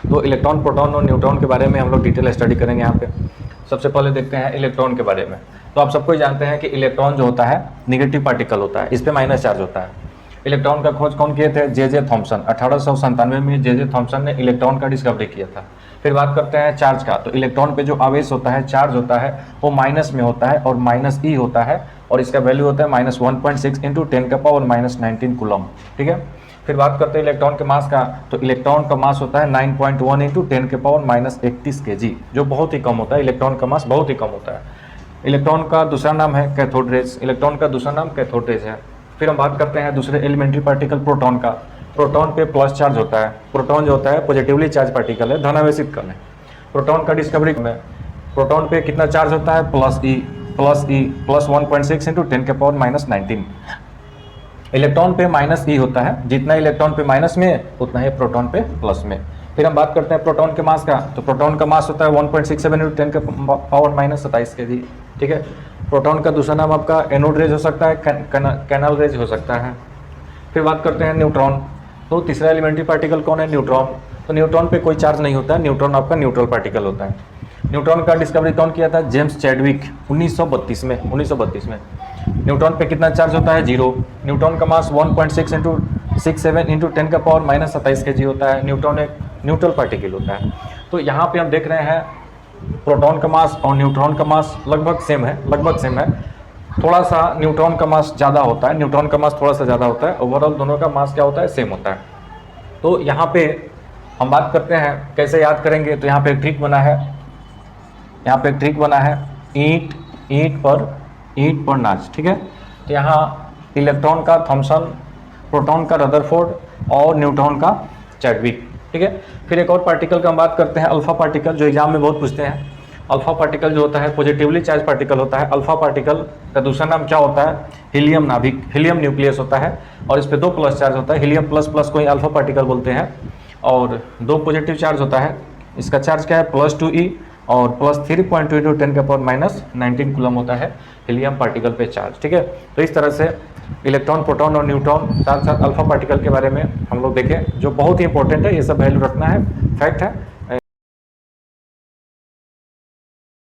तो electron, proton और neutron के बारे में हम लोग डिटेल स्टडी करेंगे यहाँ पे। सबसे पहले देखते हैं इलेक्ट्रॉन के बारे में। तो आप सबको जानते हैं कि इलेक्ट्रॉन जो होता है निगेटिव पार्टिकल होता है, इस पर माइनस चार्ज होता है। इलेक्ट्रॉन का खोज कौन किए थे? J Thomson. 1897 में जे थॉमसन ने इलेक्ट्रॉन का डिस्कवरी किया था। फिर बात करते हैं चार्ज का। तो इलेक्ट्रॉन पे जो आवेश होता है, चार्ज होता है, वो माइनस में होता है और माइनस ई होता है, और इसका वैल्यू होता है -1.6 इंटू 10⁻⁻19 कूलम। ठीक है। फिर बात करते हैं इलेक्ट्रॉन के मास का। तो इलेक्ट्रॉन का मास होता है 9.1 इंटू 10⁻31 kg, जो बहुत ही कम होता है। इलेक्ट्रॉन का मास बहुत ही कम होता है। इलेक्ट्रॉन का दूसरा नाम है कैथोड रेज। इलेक्ट्रॉन का दूसरा नाम कैथोड रेज है। फिर हम बात करते हैं दूसरे एलिमेंट्री पार्टिकल प्रोटॉन का। प्रोटॉन पे प्लस चार्ज होता है। प्रोटॉन जो होता है पॉजिटिवली चार्ज पार्टिकल है, धनावेशित कण है। प्रोटॉन का डिस्कवरी में प्रोटॉन पे कितना चार्ज होता है? Plus 1.6 into 10⁻⁻19। इलेक्ट्रॉन पे माइनस ई होता है, जितना इलेक्ट्रॉन पे माइनस में उतना ही प्रोटॉन पे प्लस में। फिर हम बात करते हैं प्रोटॉन के मास का। तो प्रोटॉन का मास होता है 1.67 इंटू 10⁻⁻27 kg। ठीक है। प्रोटॉन का दूसरा नाम आपका एनोड रेज हो सकता है, कैनल रेज हो सकता है। फिर बात करते हैं न्यूट्रॉन। तो तीसरा एलिमेंट्री पार्टिकल कौन है? न्यूट्रॉन। तो न्यूट्रॉन पे कोई चार्ज नहीं होता है, न्यूट्रॉन आपका न्यूट्रल पार्टिकल होता है। न्यूट्रॉन का डिस्कवरी कौन किया था? जेम्स चैडविक 1932 में। न्यूट्रॉन पे कितना चार्ज होता है? 0। न्यूट्रॉन का मास 1.6 इंटू 67 इंटू 10⁻⁻27 kg होता है। न्यूट्रॉन एक न्यूट्रल पार्टिकल होता है। तो यहाँ पे हम देख रहे हैं प्रोटॉन का मास और न्यूट्रॉन का मास लगभग सेम है। थोड़ा सा न्यूट्रॉन का मास ज़्यादा होता है, न्यूट्रॉन का मास थोड़ा सा ज़्यादा होता है। ओवरऑल दोनों का मास क्या होता है? सेम होता है। तो यहाँ पे हम बात करते हैं कैसे याद करेंगे। तो यहाँ पे एक ट्रिक बना है, ईंट पर नाच। ठीक है। तो यहाँ इलेक्ट्रॉन का थॉमसन, प्रोटॉन का रदरफोर्ड और न्यूट्रॉन का चैडविक। ठीक है। फिर एक और पार्टिकल का हम बात करते हैं, अल्फा पार्टिकल, जो एग्जाम में बहुत पूछते हैं। अल्फा पार्टिकल जो होता है पॉजिटिवली चार्ज पार्टिकल होता है। अल्फा पार्टिकल का दूसरा नाम क्या होता है? हीलियम नाभिक, हीलियम न्यूक्लियस होता है, और इस पे 2 प्लस चार्ज होता है। हीलियम प्लस प्लस को ही अल्फा पार्टिकल बोलते हैं, और 2 पॉजिटिव चार्ज होता है। इसका चार्ज क्या है? +2e और +3.2 इंटू 10⁻⁻19 कूलम होता है हीलियम पार्टिकल पे चार्ज। ठीक है। तो इस तरह से इलेक्ट्रॉन, प्रोटॉन और न्यूट्रॉन, साथ साथ अल्फा पार्टिकल के बारे में हम लोग देखें, जो बहुत ही इंपॉर्टेंट है। ये सब वैल्यू रखना है, फैक्ट है।